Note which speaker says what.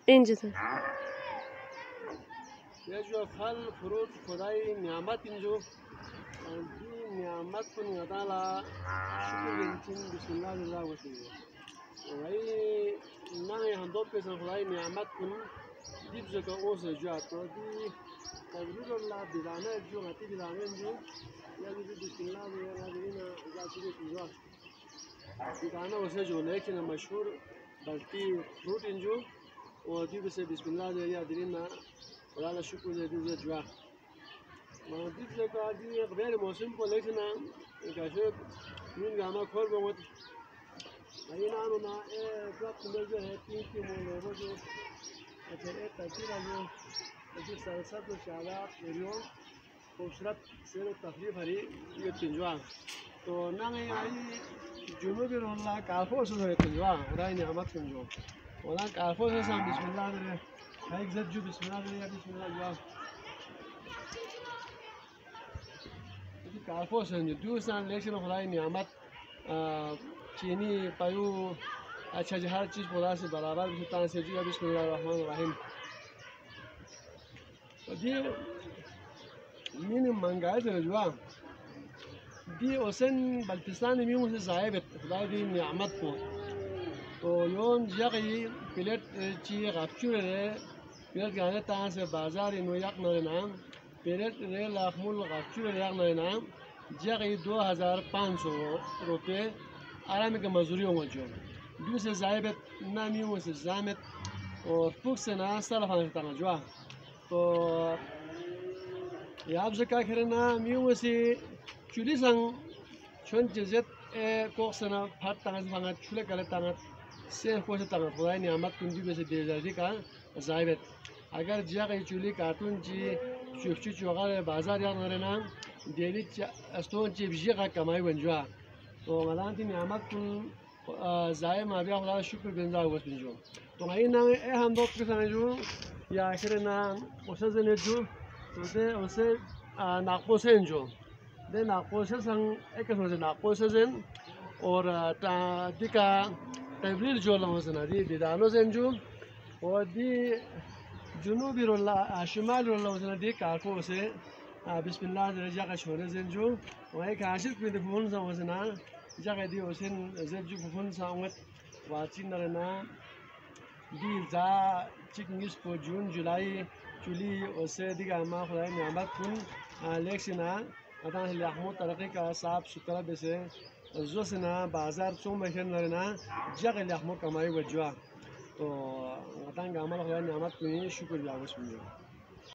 Speaker 1: اینجا
Speaker 2: یا جو فل فروت خدای نعمت اینجا دی نعمت کن ندالا شکر گنتین بسم الله الله وسلم وای نه هم دو پیسن خدای نعمت کن دی بزرگ اوس جات تو دی تبریر الله بدانه جو غتی بدانه جو یا دی بسم الله الله دینا ذاتی جو بدانه اوس جو لیکن مشهور بلتی فروت اینجا و دی بسم الله یا دینا ولا شكو زي دي جوا ما دي زكا دي غير موسم كولكشن كاشف من جاما كور بموت اينا انا بلاك نجا هتين كي مولو جو اتر تاثير على دي سالسات وشعلات اليوم وشرط سير التخفيف هري يتنجوا تو نامي اي جنوب والله كافو سو يتنجوا وراي نعمت سنجو ولا كافو سام بسم الله هيك زاد جو بسم الله يا بسم الله جواب دي كافو سن دوسان ليشن خدای نعمت چینی پایو اچھا ہر چیز خدا سے برابر بسم سے جو بسم الله الرحمن الرحیم دي مين منگای ده جواب دي اوسن بلتستان ميمو سے صاحب خدای دی نعمت کو تو يوم جاي بلد چی غفچوره بلد گانه تان سے بازار انو یک نام بلد ریل اخمول غفچوره یک نام جاي 2500 روپے آرام کے مزدوری ہوجو دو سے زائبت نامیو سے زامت اور فوکس نا سلفان تان جو تو یاب زکا کرنا میو سے چولی سان چون جزت کوکسنا پھات تان فنگا چوله گله تان سه خوش تان خدای نعمت کندی بس دیزادی کا زایبت اگر جاگه چولی کارتون چی چوفچی چوغال بازار یا نرنا دیلی استون چی بیجا کمای ونجوا تو ملانتی نعمت کن زای ما بیا خدا شکر گنجا وقت بنجو تو اینا هم دو کسان جو یا آخرنا وسه زنجو وسه ناقوسه انجو ده ناقوسه سان اکسون سے ناقوسه زن اور تا دیکا تبلیغ جو لامسنا دي بدانو زنجو ودي جنوبي رولا شمال رولا وزنا دي كاركو سي بسم الله درجة كشورة زنجو وهي كاشف في دفون زوزنا جاك دي وسن زنجو فون سامت واتين لنا دي زا تشيكنيس بو جون جولاي جولي وسه دي كاما خلاص نعمت كون لكسنا أتان اللي أحمد ترقي كصعب سطرة بس زوسنا بازار ثم مكان لنا جاك اللي أحمد كماي وجوا تو أتان كمال خلاص نعمت كوني شكر جاوس منه